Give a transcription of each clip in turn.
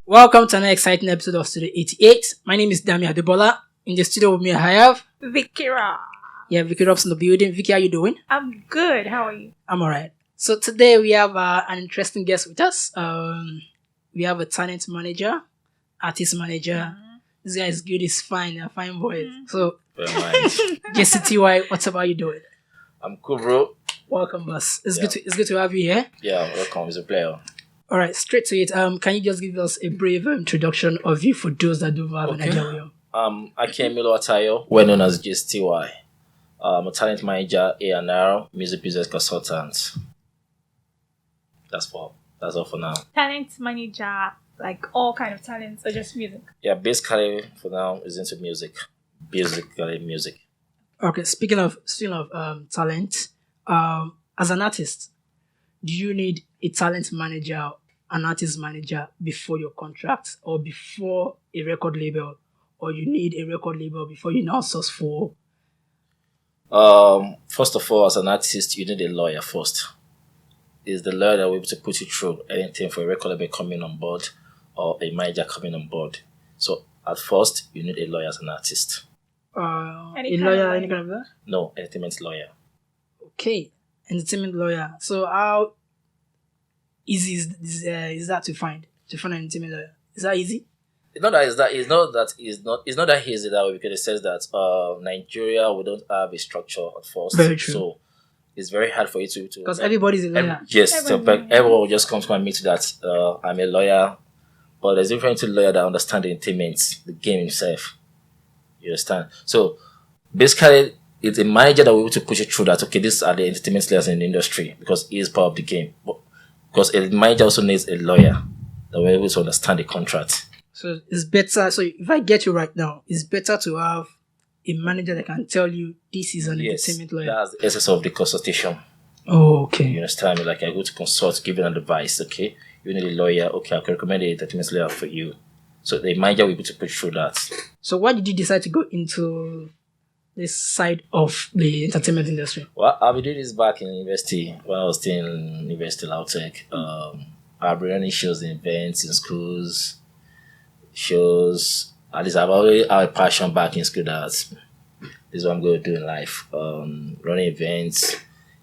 Welcome to another exciting episode of Studio 88. My name is Dammyadebola. In the studio with me, I have Vickyrobs. Yeah, Vickyrobs in the building. Vicky, how you doing? I'm good. How are you? I'm alright. So today we have an interesting guest with us. We have a talent manager, artist manager. This guy is good. He's fine. A fine boy. So, JcTwhy, what's up? How you doing? I'm cool, bro. Welcome, boss. It's good to have you here. Yeah, welcome. It's a pleasure. All right, straight to it. Can you just give us a brief introduction of you for those that don't have an idea who you are? Akemilo Atayo, well known as JcTwhy. I'm a talent manager, A&R, music business consultant. That's all for now. Talent manager, like all kind of talents, or just music? Yeah, basically for now is into music. Basically music. Okay, speaking of talent, as an artist, do you need a talent manager, an artist manager before your contract, or before a record label, or you need a record label before you now source for? First of all, as an artist, you need a lawyer first. It's the lawyer that will be able to put you through anything for a record label coming on board or a manager coming on board. So at first, you need a lawyer as an artist. Any kind of that? No, entertainment lawyer. Okay, entertainment lawyer. So how easy is that to find an entertainment lawyer? Is that easy? It's not that easy that way, because it says that Nigeria, we don't have a structure at first. Very true. So it's very hard for you to because everybody's a lawyer. Everyone will just come to and meet that I'm a lawyer, but there's different to lawyer that understand the entertainment, the game itself. You understand? So basically, it's a manager that will be able to push you through that. Okay, these are the entertainment layers in the industry because he is part of the game. But because a manager also needs a lawyer that will be able to understand the contract. So it's better. So if I get you right now, it's better to have a manager that can tell you this is an entertainment lawyer. That's the essence of the consultation. Oh, okay. You understand me? Like I go to consult, give you an advice. Okay, you need a lawyer. Okay, I can recommend an entertainment lawyer for you. So the manager will be able to push through that. So why did you decide to go into this side of the entertainment industry? Well, I've been doing this back in university when I was still in University Lautech. I've been running shows in events in schools. Shows. At least I've always had a passion back in school that this is what I'm going to do in life. Running events,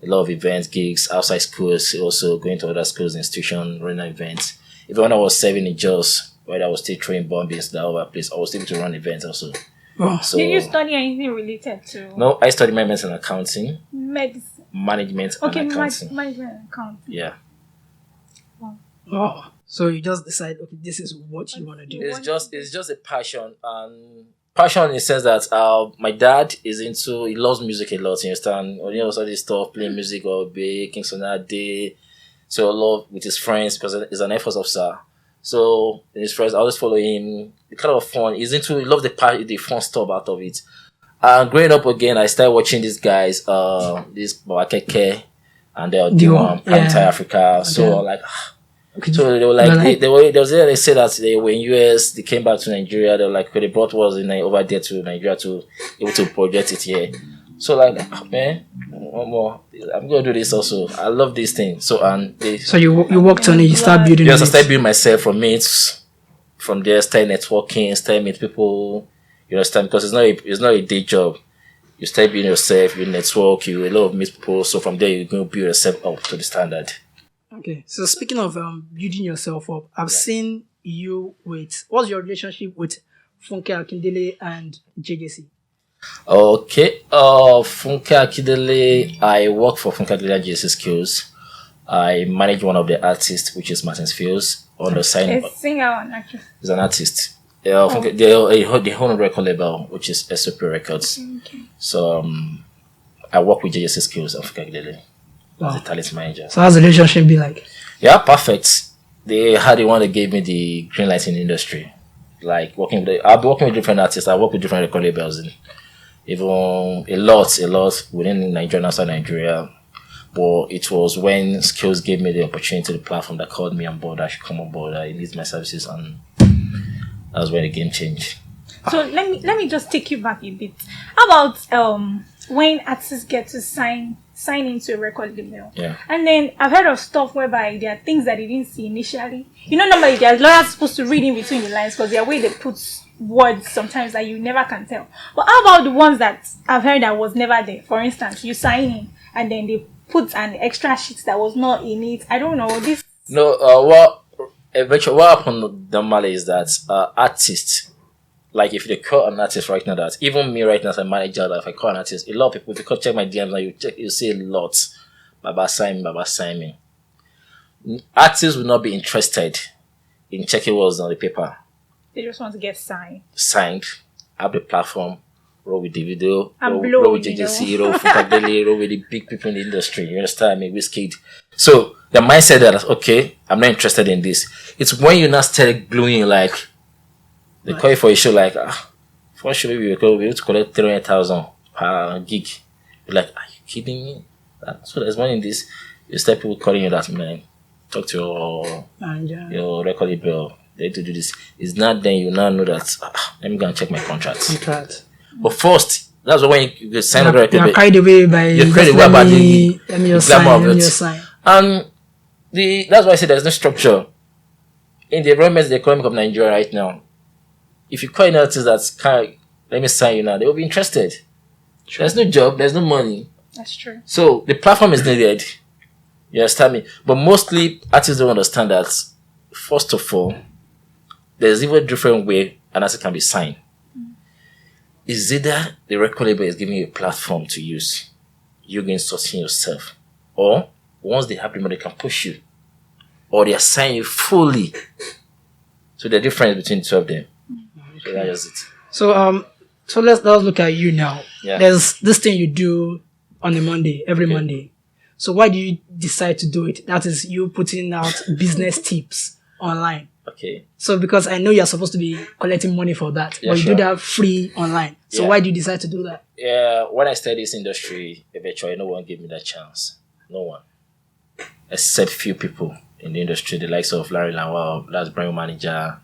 a lot of events, gigs outside schools, also going to other schools, institutions, running events. Even when I was serving in JOS, where I was still throwing bombings that other place, I was able to run events also. Oh. So, did you study anything related to? No, I studied management and accounting. Medicine. Management and accounting. Management and accounting. Yeah. Wow. Oh. So you just decide, okay, this is what you want to do. It's just a passion, and passion in the sense that my dad he loves music a lot. You understand? When he was all this stuff, playing music all day, King Sonata Day, so a lot with his friends because he's an Air Force officer. So his friends, I always follow him. It's kind of fun. He loves the fun stuff out of it. And growing up again, I started watching these guys, this Bawakeke, and they're doing Planet Africa. So like. Okay. So they were like, they say that they were in US, they came back to Nigeria, they were like, they brought was over there to Nigeria to able to project it here. So like, man, one more, I'm gonna do this also. I love this thing. So so you worked on it, you start building. Yes, I started building myself from there, start networking, start meet people. You understand? Because it's not a day job. You start building yourself, you network, you a lot of meet people. So from there, you're gonna build yourself up to the standard. Okay, so speaking of building yourself up, I've seen you what's your relationship with Funke Akindele and JJC? Okay, Funke Akindele, I work for Funke Akindele and JJC Skills. I manage one of the artists, which is Martin Fields, on the sign. A singer or an actress? He's an artist. Funke, they own a record label, which is SOP Records. Okay. So I work with JJC Skills and Funke Akindele. As a talent manager. So how's the relationship be like? Yeah, perfect. They had the one that gave me the green light in the industry. Like I've been working with different artists. I work with different record labels, and even a lot within Nigeria and outside Nigeria. But it was when Skills gave me the opportunity, the platform that called me on board. I should come on board. I need my services, and that's when the game changed. So let me just take you back a bit. How about when artists get to sign sign into a record label. Yeah. And then I've heard of stuff whereby there are things that they didn't see initially. You know, normally there are lawyers supposed to read in between the lines because there are way they put words sometimes that you never can tell. But how about the ones that I've heard that was never there? For instance, you sign in and then they put an extra sheet that was not in it. I don't know. This. No, eventually, what happened normally is that artists, like if they call an artist right now, that even me right now as a manager, that if I call an artist, a lot of people, if you could check my DMs now, you see a lot. Baba sign me. Artists will not be interested in checking what's on the paper. They just want to get signed. Signed, have the platform, roll with the video, And roll with JcTwhy, roll with Vickyrobs, roll with the big people in the industry. You understand me? Wizkid. So the mindset that okay, I'm not interested in this. It's when you now start glowing like they call you for a show like for a show maybe we're able to collect 300,000 per gig. You're like, are you kidding me? So there's money in this. You start people calling you that man. Talk to your record label. They need to do this. It's not then you now know that let me go and check my contract. But first, that's when you sign a record label. You're carried away by let me sign. And that's why I say there's no structure in the environment, the economic of Nigeria right now. If you call an artist that's let me sign you now, they will be interested. True. There's no job, there's no money. That's true. So the platform is needed. You understand me? But mostly artists don't understand that. First of all, there's even a different way an artist can be signed. Is either the record label is giving you a platform to use, you're going to sourcing yourself, or once they have the money, they can push you, or they assign you fully. So the difference between the two of them. Okay. So that's it. So let's look at you now. Yeah. There's this thing you do on a Monday, every Monday. So why do you decide to do it? That is you putting out business tips online. Okay. So because I know you're supposed to be collecting money for that, but you do that free online. So why do you decide to do that? Yeah, when I started this industry, eventually no one gave me that chance. No one. Except few people in the industry, the likes of Larry Lawal, that's brand manager,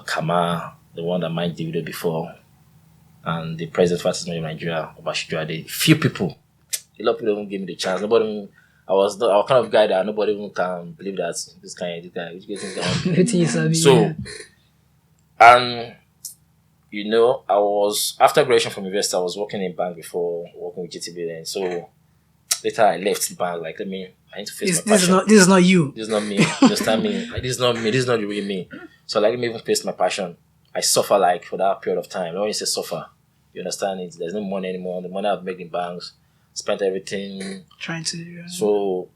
Kama, the one that mined the video before, and the president of Artists of Nigeria, Obashijuade. Few people. A lot of people don't give me the chance. Nobody. I was kind of guy that nobody even can believe that this guy. So, and you know, I was after graduation from university, I was working in bank before working with GTB then. So later I left the bank. Like, I need to face my passion. This is not you. This is not me. Understand me? Like, this is not me. This is not the real me. So let me even face my passion. I suffer like for that period of time. When you say suffer, you understand it. There's no money anymore. The money I've made in banks. Spent everything trying to so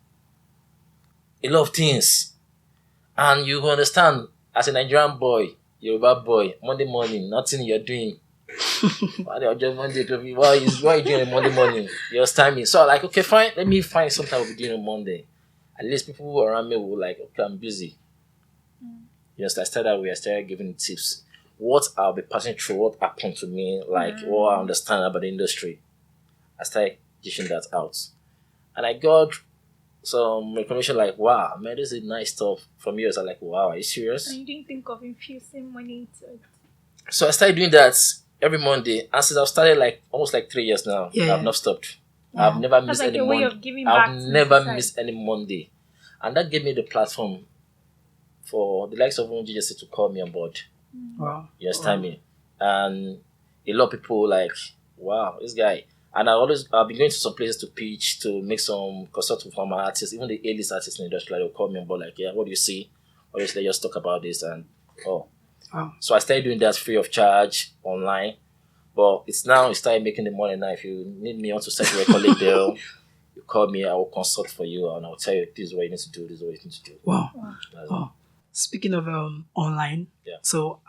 a lot of things, and you understand as a Nigerian boy, Yoruba boy, Monday morning, nothing you're doing. Why are you doing on Monday morning? You understand me? So I'm like, okay, fine, let me find something I'll be doing on Monday. At least people around me will like, okay, I'm busy. Yes, I started giving tips. What I'll be passing through, what happened to me, like what I understand about the industry. I started dishing that out. And I got some recognition like, wow, man, this is nice stuff from you. So I'm like, wow, are you serious? And you didn't think of infusing money into it. So I started doing that every Monday. And since I've started like almost like 3 years now, I've not stopped. I've never missed any Monday. I've never missed any Monday. And that gave me the platform for the likes of JcTwhy to call me on board. Wow. You understand me? And a lot of people like, wow, this guy. And I've been going to some places to pitch, to make some consulting for my artists, even the A-list artists in the industry, they'll call me on board like, yeah, what do you see? Obviously, just talk about this and, So I started doing that free of charge online. But it's started making the money now. If you need me on to set your record label, you call me, I will consult for you and I'll tell you this is what you need to do, this is what you need to do. Wow. Speaking of online, Yeah. so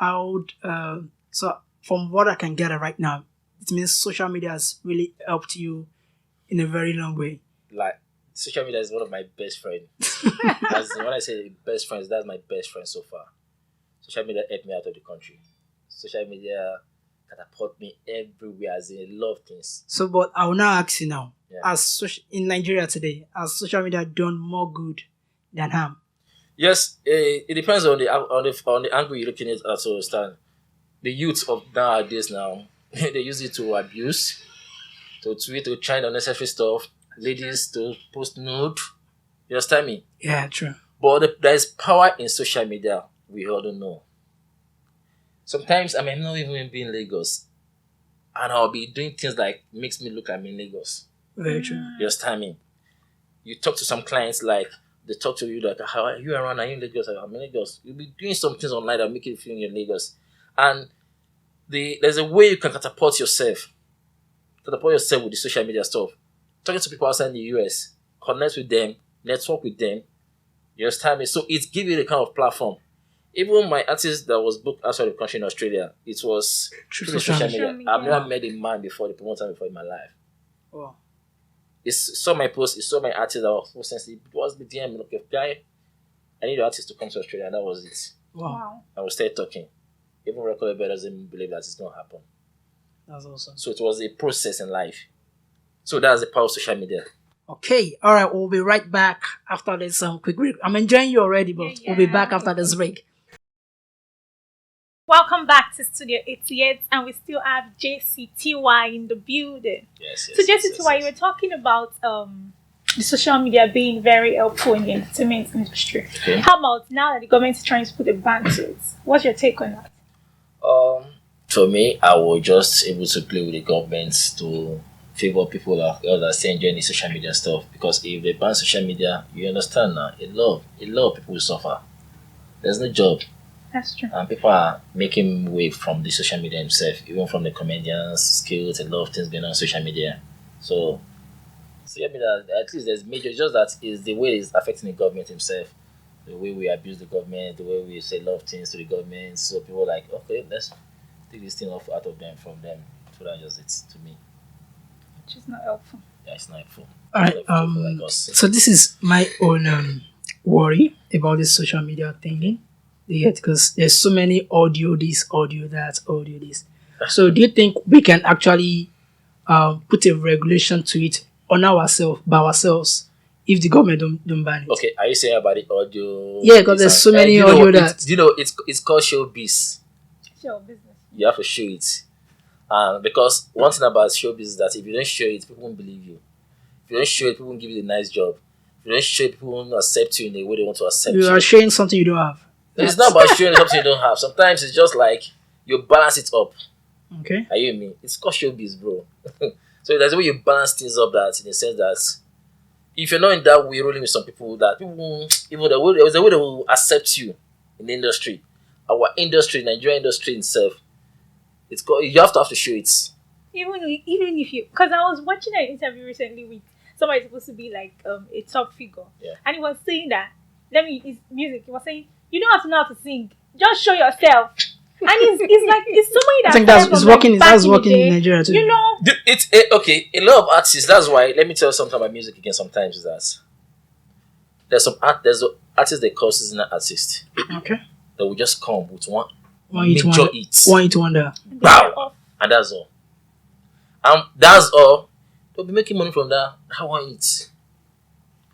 so from what I can gather right now, it means social media has really helped you in a very long way. Like, social media is one of my best friends. When I say best friends, that's my best friend so far. Social media helped me out of the country. Social media catapult me everywhere, as in a lot of things. So, but I will now ask you now, in Nigeria today, has social media done more good than harm? Yes, it depends on the angle you're looking at it. Also, understand the youth of nowadays now. They use it to abuse, to tweet, to try unnecessary stuff. ladies to post nude. You understand me? Yeah, true. But there's power in social media. We all don't know. Sometimes I may not even be in Lagos, and I'll be doing things like makes me look like I'm in Lagos. Very true. You understand me? You talk to some clients like they talk to you like, "How are you around? Are you in Lagos? I'm in Lagos." You'll be doing some things online that make you feel you're in Lagos, and there's a way you can catapult yourself with the social media stuff. Talking to people outside the US, connect with them, network with them. You understand me? So it gives you the kind of platform. Even my artist that was booked outside the country in Australia, it was through social media. I've never met a man before, the promoter before in my life. Wow. He saw my post, he saw my artist that was so sensitive. It was the DM, look, guy, I need the artist to come to Australia, and that was it. Wow. And we started talking. Even Record Label doesn't believe that it's going to happen. That's awesome. So it was a process in life. So that's the power of social media. Okay, all right, we'll be right back after this quick break. I'm enjoying you already, but we'll be back after this break. Welcome back to Studio 88, and we still have JcTwhy in the building. Yes. So JcTwhy, you were talking about the social media being very helpful in the entertainment industry. Okay. How about now that the government is trying to put a ban to it? What's your take on that? For me, I was just able to play with the government to favor people that are still enjoying the social media stuff. Because if they ban social media, you understand now, a lot of people will suffer. There's no job. That's true. And people are making way from the social media themselves, even from the comedians, skills, a lot of things going on social media. So I mean, at least there's major, just that is the way it's affecting the government himself. The way we abuse the government, the way we say a lot of things to the government. So people are like, okay, let's take this thing off out of them, from them. So that's just it to me. Which is not helpful. Yeah, it's not helpful. All right. So this is my own worry about this social media thing. Yeah, because there's so many audio this, audio that, audio this. So do you think we can actually put a regulation to it on ourselves, by ourselves, if the government don't ban it? Okay, are you saying about the audio? Yeah, because there's so many audio that... You know, it's called showbiz. Show business. You have to show it. Because one thing about showbiz is that if you don't show it, people won't believe you. If you don't show it, people won't give you the nice job. If you don't show it, people won't accept you in the way they want to accept you. You are showing something you don't have. It's not about showing something you don't have. Sometimes it's just like you balance it up. Okay. Are you with me? It's called showbiz, bro. So there's a way you balance things up, that in the sense that if you're not in that way rolling with some people, that people, even there's a way they will accept you in the industry. Our industry, Nigerian industry itself, it's called, you have to show it. Even if you, because I was watching an interview recently with somebody supposed to be like a top figure, and he was saying that his music. He was saying you don't have to know how to sing, just show yourself. And it's somebody that I think that's working. That's working in Nigeria too. You know, it's okay. A lot of artists. That's why. Let me tell you something about music again. Sometimes is that there's artists they call seasonal artists. Okay. That will just come with one major hit. One hit wonder. Wow. And that's all. That's all. They'll be making money from that one hit.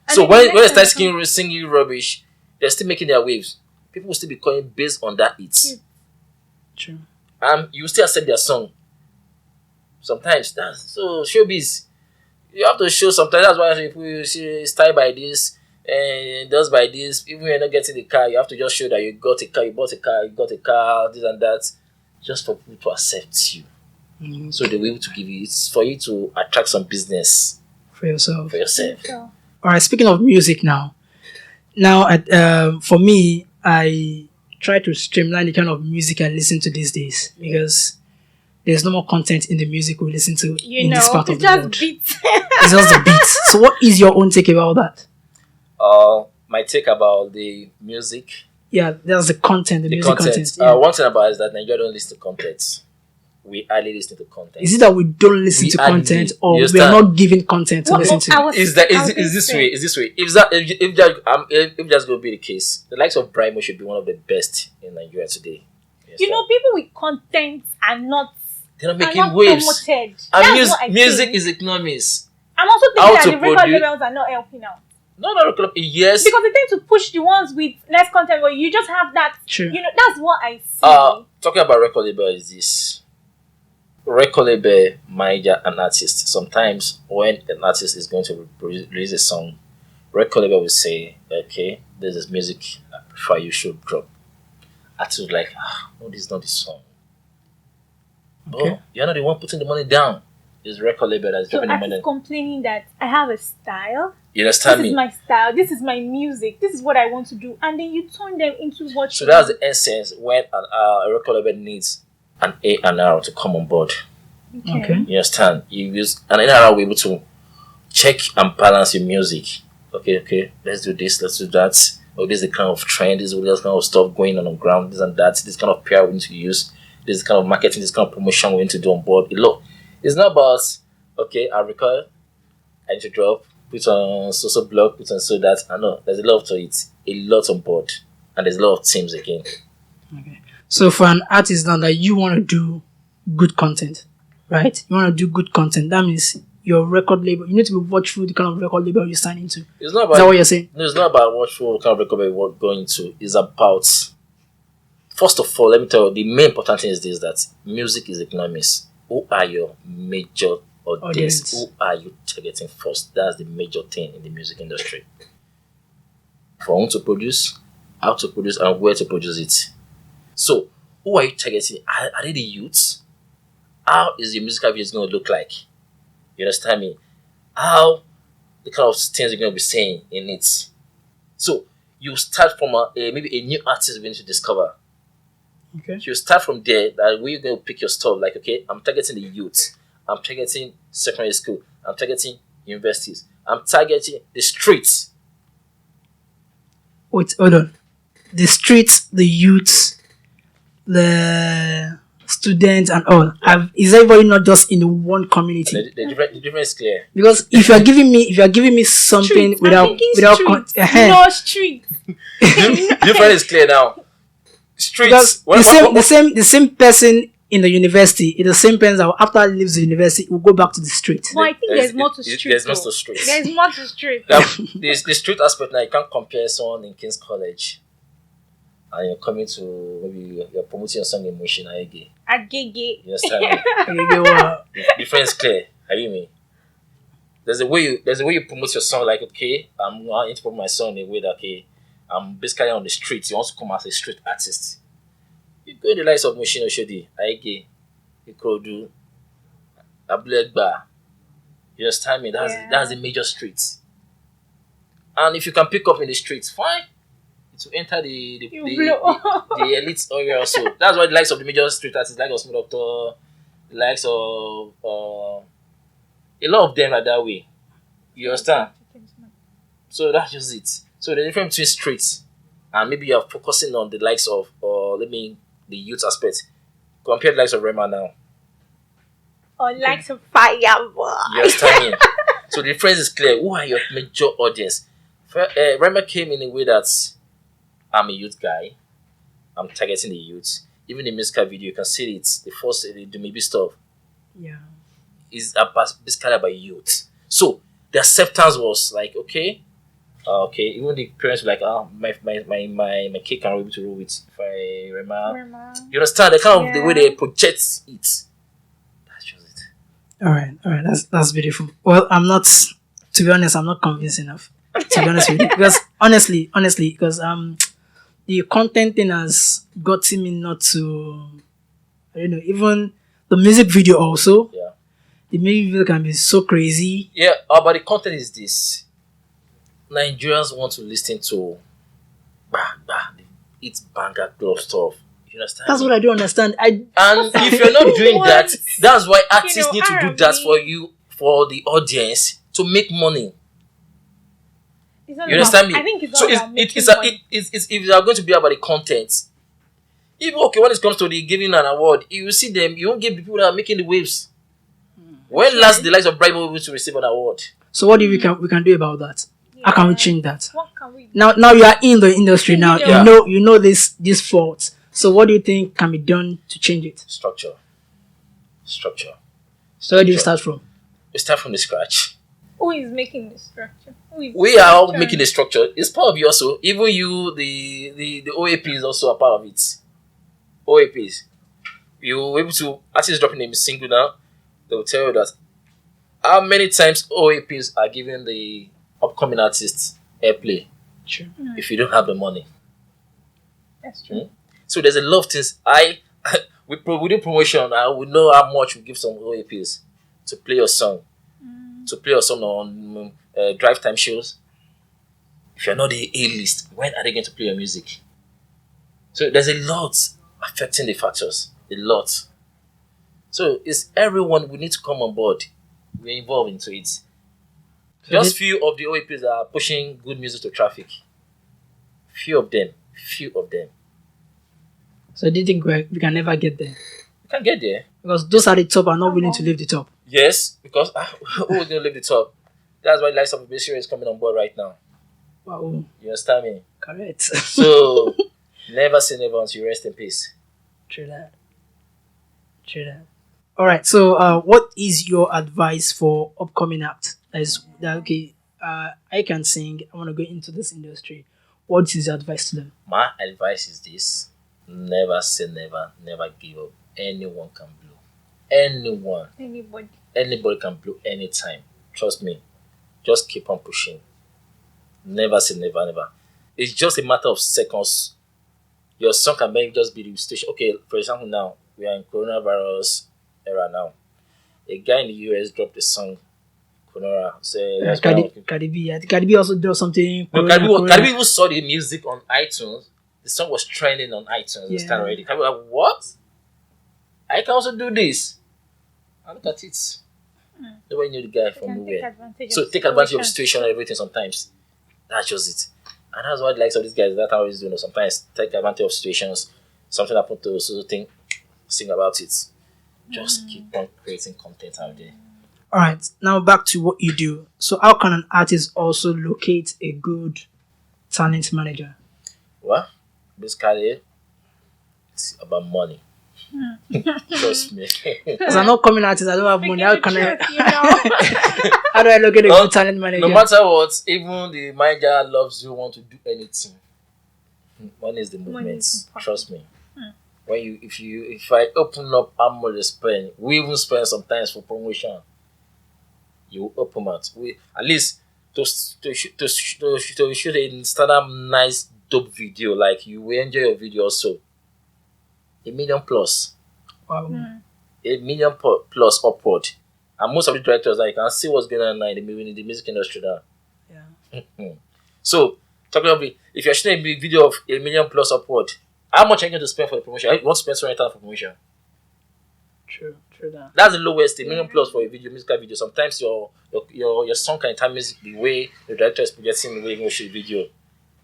So when they start singing rubbish, they're still making their waves. People will still be calling based on that hit. True. You still accept their song. Sometimes that's so showbiz. You have to show sometimes. That's why if we see style by this and does by this, even when you're not getting the car, you have to just show that you got a car, you bought a car, you got a car, this and that, just for people to accept you. Mm-hmm. So the way to give you, it's for you to attract some business for yourself. Yeah. All right. Speaking of music now, for me, I try to streamline the kind of music I listen to these days, because there's no more content in the music we listen to in this part of the world. It's just the beats. So what is your own take about that? My take about the music. Yeah, there's the content, the music content. One thing about it is that Nigeria don't listen to content. We hardly listen to content. Is it that we don't listen to content, or we are not giving content to listen to? Is this way? If that's going to be the case, the likes of Brimo should be one of the best in Nigeria today. You know, people with content are not. They're not making waves. Promoted. And music is economics. I'm also thinking that the record labels are not helping out. No, yes. Because they tend to push the ones with less content, where you just have that. True. You know, that's what I see. Talking about record label is this. record label manager an artist. Sometimes when an artist is going to release a song, record label will say, okay, this is music I prefer you should drop. Artist will like, no, this is not the song. Okay. Oh, you're not the one putting the money down. It's record label that's So dropping the artists money. complaining that I have a style. You understand This me? is my style. This is my music. This is what I want to do, and then you turn them into what. So that's the essence when a record label needs an A&R to come on board. Okay. You understand? You use an A&R will be able to check and balance your music. Okay, let's do this, let's do that. Oh, this is the kind of trend, this is this kind of stuff going on ground, this and that, this kind of PR we need to use, this kind of marketing, this kind of promotion we need to do on board. Look, it's not about, okay, I record, I need to drop, put on social blog, put on so that. I know there's a lot to it, a lot on board, and there's a lot of teams again. Okay. So for an artist now that you want to do good content, right? You want to do good content. That means your record label. You need to be watchful the kind of record label you sign into. It's not about, Is that what you're saying? No, it's not about what kind of record we're going to. It's about, first of all, let me tell you, the main important thing is this: that music is economics. Who are your major audience? Who are you targeting first? That's the major thing in the music industry. For whom to produce, how to produce, and where to produce it. So, who are you targeting? Are they the youths? How is your musical video going to look like? You understand me? How the kind of things you're going to be saying in it. So, you start from maybe a new artist you're going to discover. Okay. You start from there. That way you're going to pick your stuff. Like, okay, I'm targeting the youth. I'm targeting secondary school. I'm targeting universities. I'm targeting the streets. Wait, hold on. The streets, the youths, the students, and all. Is everybody not just in one community? The difference is clear. Because if you are giving me something Streets. without No street. The difference is clear now. Streets. Because the same person in the university is the same person that after leaves the university will go back to the street. But I think there's more to street. There's more to street. There's more to street. The street aspect now, you can't compare someone in King's College and you're coming to, maybe you're promoting your song in Mushin Aege. Agege. You understand me? The difference is clear. Are you me? There's a way you promote your song, like, okay, I'm going to promote my song in a way that, okay, I'm basically on the streets. You want to come as a street artist. You go in the likes of Mushin Oshodi, Aege, Ikorodu, Abulegba. You understand me? That's the major streets. And if you can pick up in the streets, fine. To enter the elite area also. That's why the likes of the major street artists, like Osmo Doctor, the likes of a lot of them are that way. You understand? So that's just it. So the difference between streets and maybe you're focusing on the likes of the youth aspect. Compare the likes of Rema now. Or likes of Fireboy. You understand me? So the difference is clear. Who are your major audience? Rema came in a way that I'm a youth guy. I'm targeting the youths. Even the musical video, you can see it. The first, the maybe stuff. Yeah. Is basically about youth. So the acceptance was like, okay. Even the parents were like, my kid can be able to roll with Rema. You understand the kind of the way they project it. That's just it. All right. That's beautiful. Well, to be honest, I'm not convinced enough. To be honest with you, because honestly, because the content thing has gotten me not to, I don't know, even the music video also. Yeah. The music video can be so crazy. Yeah, but the content is this. Nigerians want to listen to it's banger club stuff. You understand? That's what I don't understand. And if you're not doing that, that's why artists need to do that for you, for the audience, to make money. You understand me? I think it's so all about it's if you are going to be about the content, even when it comes to the giving an award, you see them, you won't give the people that are making the waves. When last the likes of Bribe able to receive an award? So what do we can do about that? How can we change that? What can we do? Now you are in the industry now. Yeah. You know these faults. So what do you think can be done to change it? Structure. So where do you start from? We start from the scratch. Who is making the structure? We are all making the structure. It's part of you also. Even you, the OAP is also a part of it. OAPs. You able to artists dropping a single now, they will tell you that how many times OAPs are giving the upcoming artists airplay True. if you don't have the money. That's true. So there's a lot of things. We do promotion. I would know how much we give some OAPs to play your song, on drive time shows. If you're not the A list, when are they going to play your music? So there's a lot affecting the factors. A lot. So it's everyone. We need to come on board. We're involved into it. So Just few of the OAPs that are pushing good music to traffic. Few of them. So do you think we can never get there? You can get there. Because those at the top are not willing to leave the top. Yes, because who is going to leave the top? That's why Lights of Vickyrobs is coming on board right now. Wow. You understand me? Correct. So, never say never until you rest in peace. True that. All right. So, what is your advice for upcoming acts? Okay, I can sing. I want to go into this industry. What is your advice to them? My advice is this: never say never, never give up. Anyone can blow. Anybody can blow anytime. Trust me. Just keep on pushing. Never say never, never. It's just a matter of seconds. Your song can maybe just be the station. Okay, for example, now we are in coronavirus era now. A guy in the US dropped a song, Corona. Say Cardi B. I think Cardi B also does something. no, Cardi B even saw the music on iTunes. The song was trending on iTunes. Yeah. Stand already. Cardi B was like, what? I can also do this. And look at it. Nobody knew the guy from nowhere. So take advantage of the situation and everything sometimes. That's just it. And that's what I like of these guys. That's how he's doing. Sometimes take advantage of situations. Something happened to so thing, sing about it. Just keep on creating content out there. All right. Now back to what you do. So, how can an artist also locate a good talent manager? Well, basically, it's about money. Trust me. As an upcoming artist, I don't have money. How can I? You know? How do I locate a good talent manager? No matter what, even the manager loves you, want to do anything. Money is the movement. Trust me. When if I open up how much they spend, we even spend sometimes for promotion. You open out. We at least to shoot a standard nice dope video, like you will enjoy your video also. $1 million plus. Wow. $1 million plus upward. And most of the directors, like, can see what's going on now in the music industry now. Yeah. So, talking about if you're shooting a video of $1 million plus upward, how much are you going to spend for the promotion? You want to spend $20,000 for promotion? True that. That's the lowest, $1 million plus for a musical video. Sometimes your song can time music the way the director is projecting the way you shoot a video.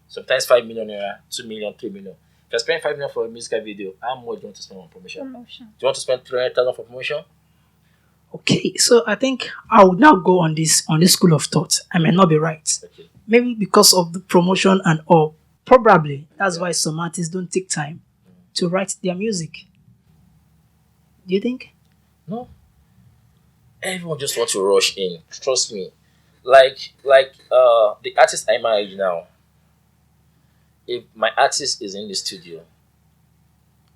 Sometimes 5 million naira, 2 million, 3 million. If you're spending 5 million for a musical video, how much do you want to spend on promotion? Do you want to spend 300,000 for promotion? Okay, so I think I would now go on this school of thought. I may not be right. Okay. Maybe because of the promotion and all. Probably that's why some artists don't take time to write their music. Do you think? No. Everyone just wants to rush in. Trust me. Like the artist I manage now. If my artist is in the studio,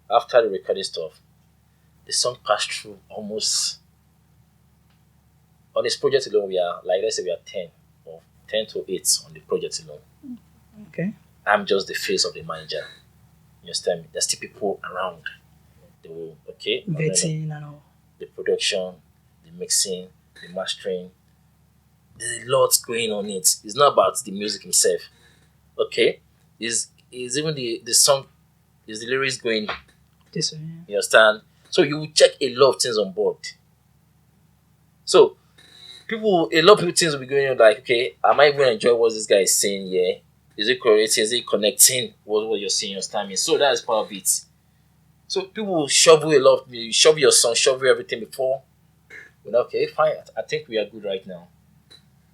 after the recording stuff, the song passed through almost on this project alone. We are let's say we are 10 to 8 on the project alone. Okay. I'm just the face of the manager. You understand me? There's still people around. They will vetting and all. The production, the mixing, the mastering. There's a lot going on it. It's not about the music himself. Okay? Is even the song, is the lyrics going? This way, You understand? So you will check a lot of things on board. So a lot of people things will be going on like, okay, am I even enjoying what this guy is saying here? Is it correlating? Is it connecting what you're saying? You understand me? So that is part of it. So people will shovel a lot of you shovel your song, shovel everything before. Well, okay, fine. I think we are good right now.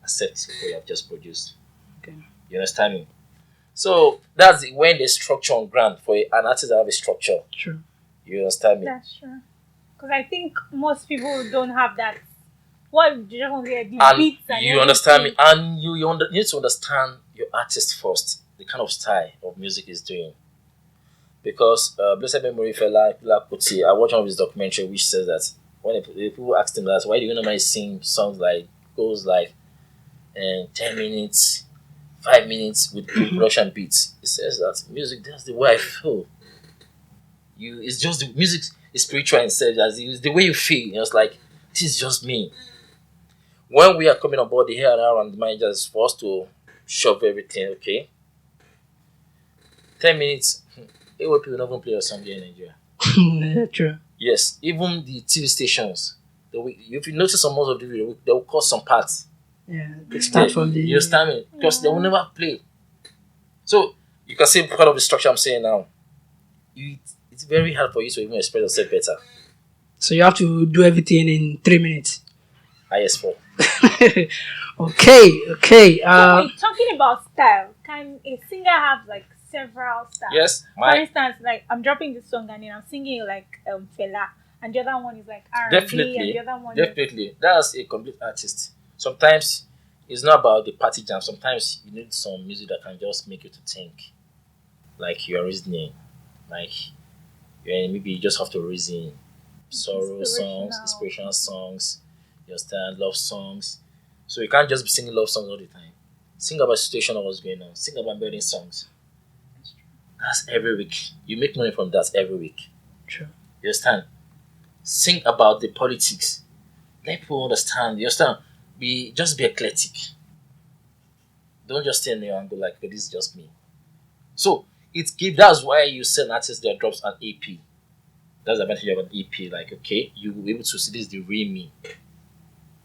Accept what you have just produced. Okay. You understand me? So that's when the structure on ground for an artist that have a structure. True. You understand me? That's true. Because I think most people don't have that. What do you want to hear? The And beats and you understand me? And you need to understand your artist first, the kind of style of music he's doing. because blessed memory Fela Kuti, I watched one of his documentary which says that when people asked him that, why do you normally sing songs like goes like 10 minutes, 5 minutes with Russian beats? He says that music, that's the way I feel. It's just the music is spiritual instead, as it's the way you feel. It's like, this is just me. When we are coming on board, the hair and the manager is for us to shove everything, okay? 10 minutes, AWA people don't even play a song here in Nigeria. Yeah, true. Yes, even the TV stations. If you notice on most of the video, they will cut some parts. Yeah, they start from the. You understand me? Because they will never play. So, you can see part of the structure I'm saying now. It's very hard for you to even express yourself better. So you have to do everything in 3 minutes. IS4. Okay. Wait, talking about style, can a singer have like several styles? Yes. For instance, like I'm dropping this song and then I'm singing like Fela, and the other one is like R&B, and the other one Definitely. That's a complete artist. Sometimes it's not about the party jam. Sometimes you need some music that can just make you to think. Like you're reasoning. Like maybe you just have to reason. Sorrow songs, inspirational songs, you understand, love songs. So you can't just be singing love songs all the time. Sing about situation of what's going on. Sing about building songs. That's every week. You make money from that every week. True. You understand? Sing about the politics. Let people understand. You understand? Just be eclectic. Don't just stay in there and go like, okay, this is just me. So that's why you sell artists that drops an EP. That's the advantage of an EP. Like, okay, you will be able to see this is the real me.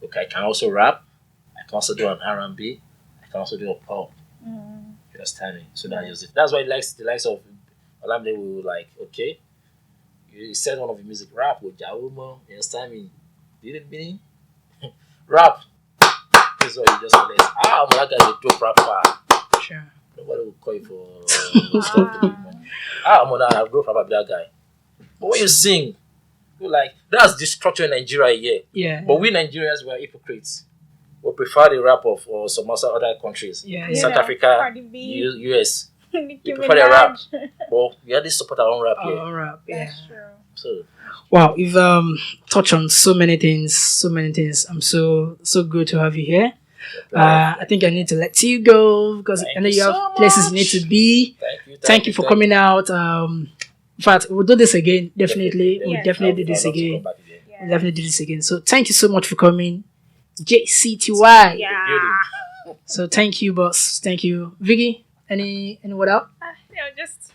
Okay, I can also rap. I can also do an R&B. I can also do a pop. You understand me? So that's it. That's why the likes of Olamide will like, okay, you said one of the music rap with Jawumo. You understand me? Did it mean? Rap. This is what you just let. That guy's a dope rapper. Sure. Nobody will call you for money. I'm a dope rapper, that guy. But when you sing, you're like, that's the structure in Nigeria here. Yeah. But we Nigerians were hypocrites. We prefer the rap of some other countries. Yeah. South Africa, US. We prefer the rap. But we had to support our own rap here. Our own rap, yeah. That's true. So, wow, we've touched on so many things. I'm so good to have you here. I think I need to let you go because I know you have places you need to be. Thank you for coming out. In fact, we'll do this again. Definitely. We'll definitely do this again. We'll definitely do this again. So thank you so much for coming. JcTwhy. Yeah. So thank you, boss. Thank you. Vicky, any what up? Just,